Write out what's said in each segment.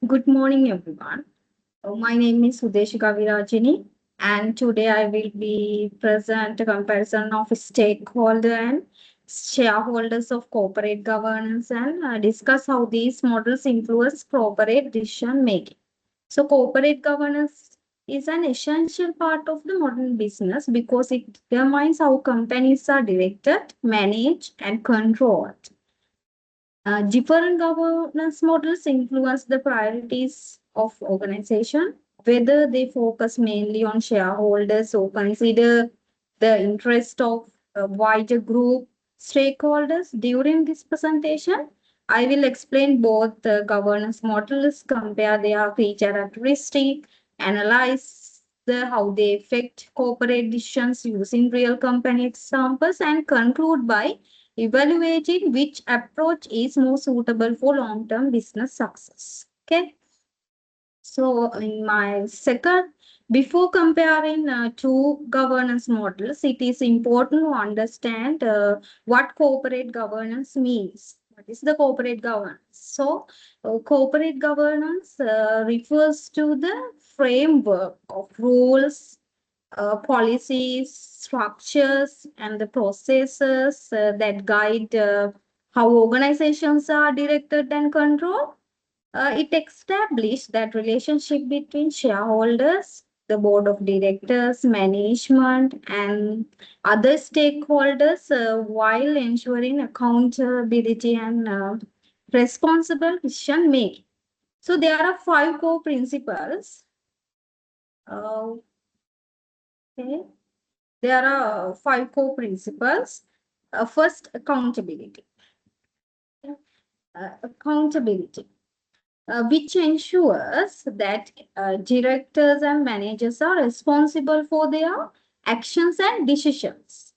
Good morning, everyone. My name is Sudeshika Virajini, and today I will be present a comparison of stakeholder and shareholders of corporate governance and discuss how these models influence corporate decision making. So, corporate governance is an essential part of the modern business because it determines how companies are directed, managed, and controlled. Different governance models influence the priorities of organization, whether they focus mainly on shareholders or consider the interest of a wider group stakeholders. During this presentation, I will explain both the governance models, compare their feature characteristic, analyze how they affect corporate decisions using real company examples, and conclude by evaluating which approach is more suitable for long-term business success. Okay. So in my second, before comparing two governance models, it is important to understand what corporate governance means. What is the corporate governance? So corporate governance refers to the framework of rules, policies, structures, and the processes that guide how organizations are directed and controlled. It established that relationship between shareholders, the board of directors, management, and other stakeholders while ensuring accountability and responsible decision making. So there are five core principles. Uh, okay. There are five core principles. First, accountability. Accountability, which ensures that directors and managers are responsible for their actions and decisions.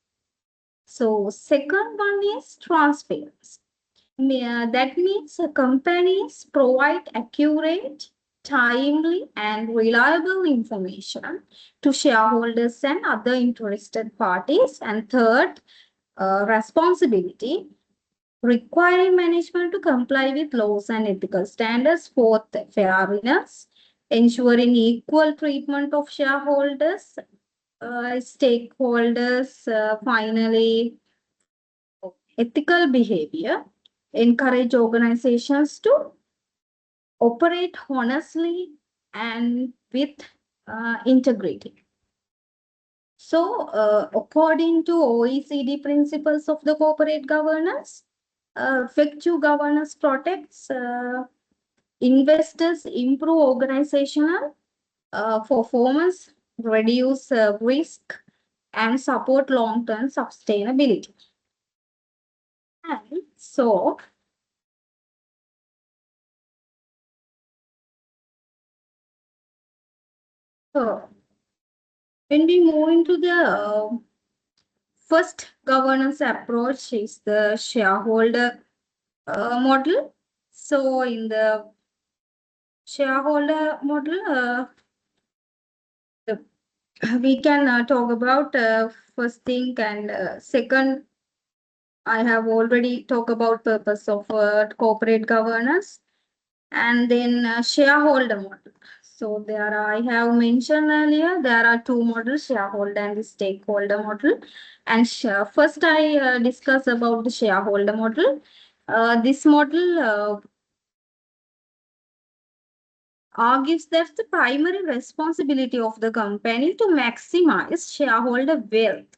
So, second one is transparency. That means companies provide accurate, timely, and reliable information to shareholders and other interested parties. And third, responsibility, requiring management to comply with laws and ethical standards. Fourth, fairness, ensuring equal treatment of shareholders, stakeholders. Finally, ethical behavior, encourage organizations to operate honestly and with integrity. So, according to OECD principles of the corporate governance, effective governance protects investors, improve organizational performance, reduce risk, and support long-term sustainability. And so when we move into the first governance approach is the shareholder model. So in the shareholder model, we can talk about first thing and second. I have already talked about purpose of corporate governance and then shareholder model. So there I have mentioned earlier there are two models, shareholder and the stakeholder model. And first I discuss about the shareholder model. This model argues that the primary responsibility of the company to maximize shareholder wealth.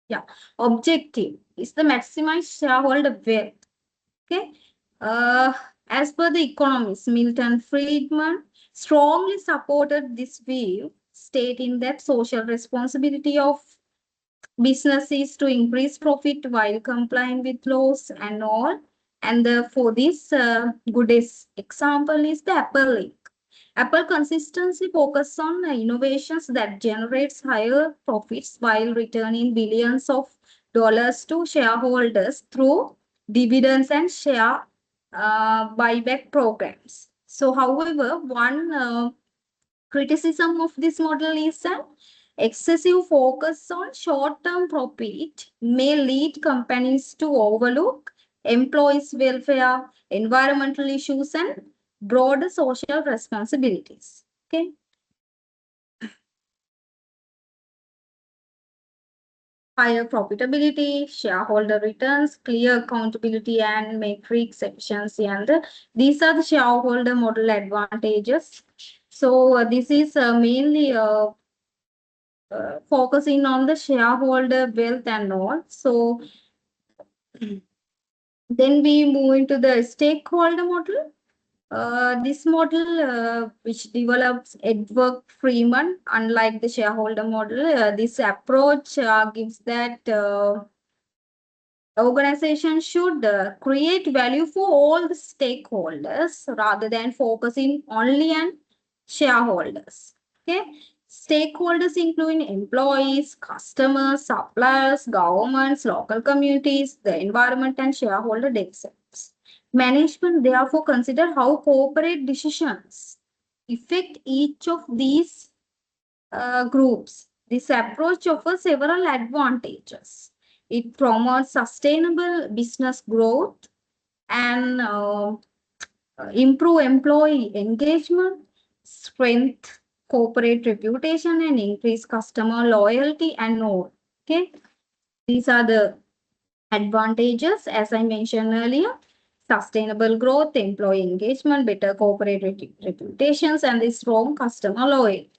Yeah, objective is the maximize shareholder wealth. Okay. Uh, as per the economist, Milton Friedman strongly supported this view, stating that social responsibility of businesses to increase profit while complying with laws and all. And for this goodest example is the Apple link. Apple consistently focuses on innovations that generates higher profits while returning billions of dollars to shareholders through dividends and share buyback programs. So, however, one criticism of this model is that excessive focus on short-term profit may lead companies to overlook employees' welfare, environmental issues, and broader social responsibilities. Okay. Higher profitability, shareholder returns, clear accountability and matrix efficiency. And these are the shareholder model advantages. So this is mainly focusing on the shareholder wealth and all. So then we move into the stakeholder model. This model, which develops Edward Freeman, unlike the shareholder model, this approach gives that organization should create value for all the stakeholders rather than focusing only on shareholders. Okay. Stakeholders including employees, customers, suppliers, governments, local communities, the environment, and shareholder themselves. Management therefore consider how corporate decisions affect each of these groups. This approach offers several advantages. It promotes sustainable business growth and improve employee engagement, strength corporate reputation, and increase customer loyalty and more. Okay, these are the advantages as I mentioned earlier. Sustainable growth, employee engagement, better corporate reputations, and the strong customer loyalty.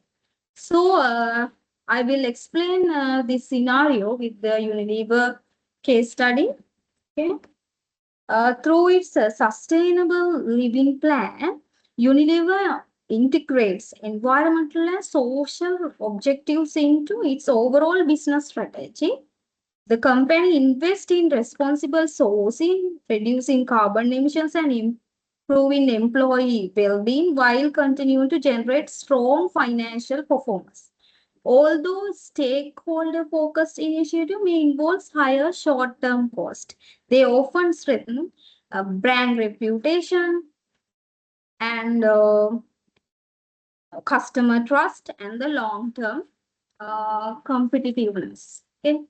So I will explain this scenario with the Unilever case study. Okay. Through its sustainable living plan, Unilever integrates environmental and social objectives into its overall business strategy. The company invests in responsible sourcing, reducing carbon emissions, and improving employee well-being while continuing to generate strong financial performance. Although stakeholder-focused initiative may involve higher short-term cost, they often strengthen brand reputation and customer trust and the long-term competitiveness. Okay,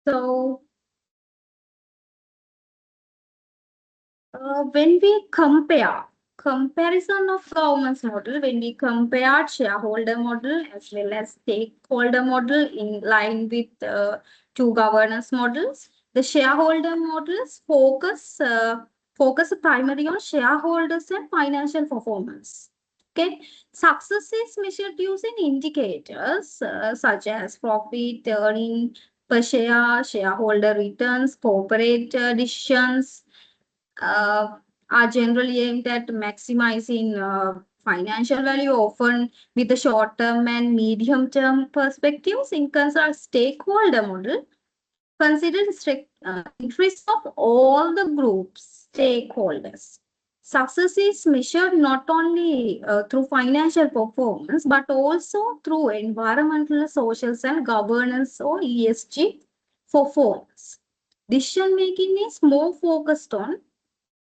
so when we comparison of governance model, when we compare shareholder model as well as stakeholder model in line with two governance models, the shareholder models focus primarily on shareholders and financial performance. Okay, success is measured using indicators such as profit, earning per share, shareholder returns, corporate decisions, uh, are generally aimed at maximizing financial value, often with the short-term and medium-term perspectives. In concern stakeholder model, consider strict interests of all the groups, stakeholders. Success is measured not only through financial performance, but also through environmental, social, and governance or ESG performance. Decision making is more focused on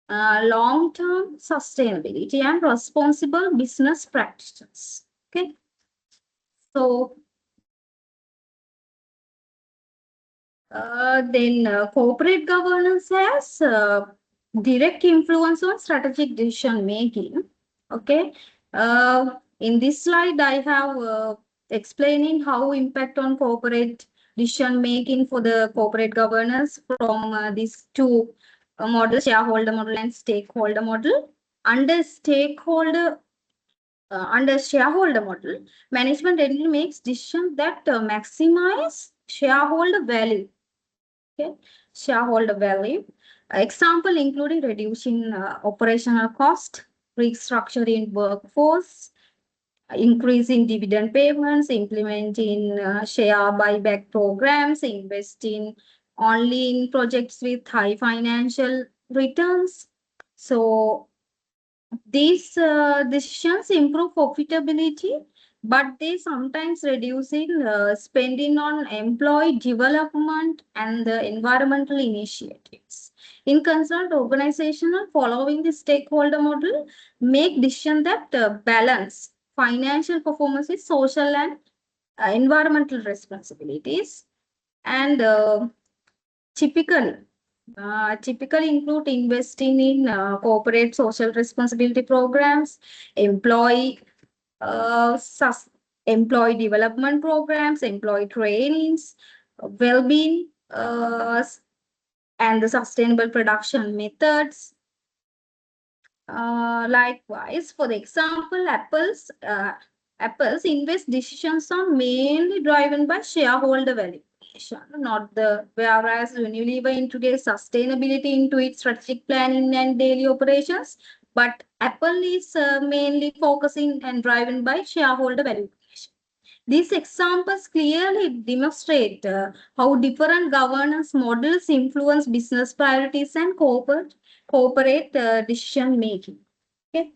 long-term sustainability and responsible business practices. Okay, so then corporate governance has direct influence on strategic decision making. Okay, in this slide I have explaining how impact on corporate decision making for the corporate governance from these two models, shareholder model and stakeholder model. Under shareholder model, management generally makes decisions that maximize shareholder value. Okay, shareholder value. Example including reducing operational cost, restructuring workforce, increasing dividend payments, implementing share buyback programs, investing only in projects with high financial returns. So these decisions improve profitability, but they sometimes reduce in spending on employee development and the environmental initiatives. In concerned organizational following the stakeholder model, make decisions that balance financial performance with social and environmental responsibilities. And typically, Typically include investing in corporate social responsibility programs, employee uh, sus- employee development programs, employee trainings, well-being, and the sustainable production methods. Likewise, for the example, Apple's invest decisions are mainly driven by shareholder valuation, not the whereas Unilever integrates sustainability into its strategic planning and daily operations, but Apple is mainly focusing and driven by shareholder valuation. These examples clearly demonstrate how different governance models influence business priorities and corporate decision making. Okay.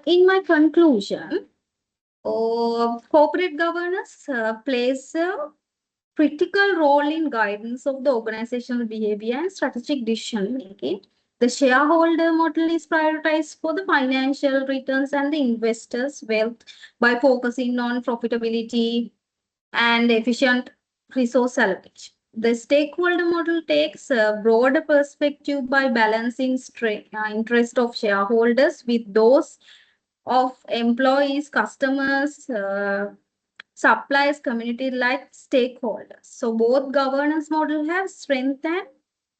In my conclusion, corporate governance plays a critical role in guidance of the organizational behavior and strategic decision making. The shareholder model is prioritized for the financial returns and the investors' wealth by focusing on profitability and efficient resource allocation. The stakeholder model takes a broader perspective by balancing interest of shareholders with those of employees, customers, suppliers, community like stakeholders. So both governance model have strength and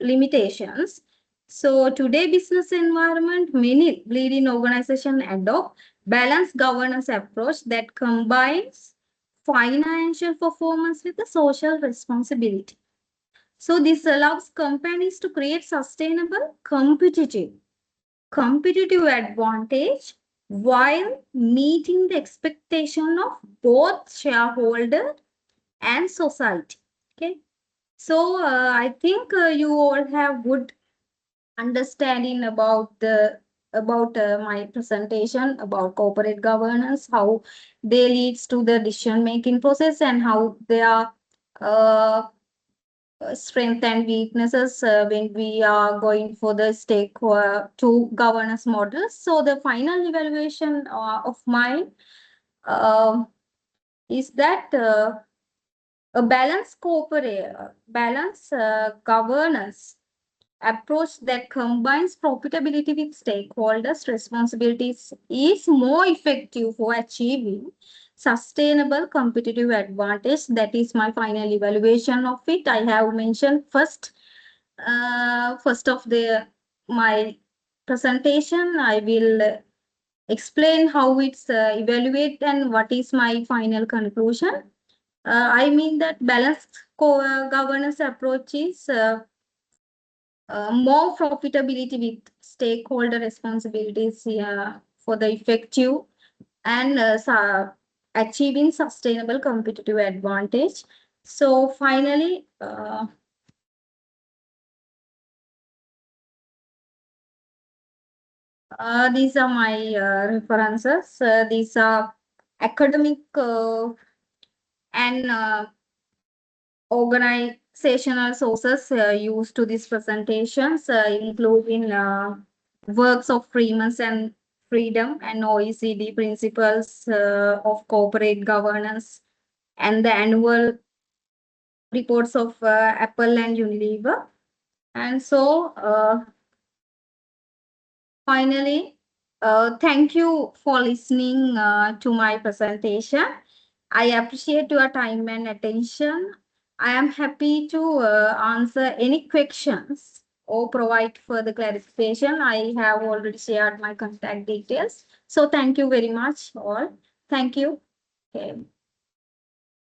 limitations. So today business environment, many leading organizations adopt balanced governance approach that combines financial performance with the social responsibility. So this allows companies to create sustainable, competitive advantage while meeting the expectation of both shareholder and society. Okay. So I think you all have good understanding about my presentation about corporate governance, how they leads to the decision making process, and how they are uh, strength and weaknesses when we are going for the stake to governance models. So the final evaluation of mine uh, is that a balanced governance approach that combines profitability with stakeholders' responsibilities is more effective for achieving sustainable competitive advantage. That is my final evaluation of it. I have mentioned first of the my presentation. I will explain how it's evaluate and what is my final conclusion. I mean that balanced governance approach is more profitability with stakeholder responsibilities for the effective and achieving sustainable competitive advantage. So finally, these are my references. These are academic and organizational sources used to these presentations, including works of Freeman and Freedom and OECD principles of corporate governance and the annual reports of Apple and Unilever. And so finally, thank you for listening to my presentation. I appreciate your time and attention. I am happy to answer any questions or provide further clarification. I have already shared my contact details. So thank you very much all. Thank you. Okay.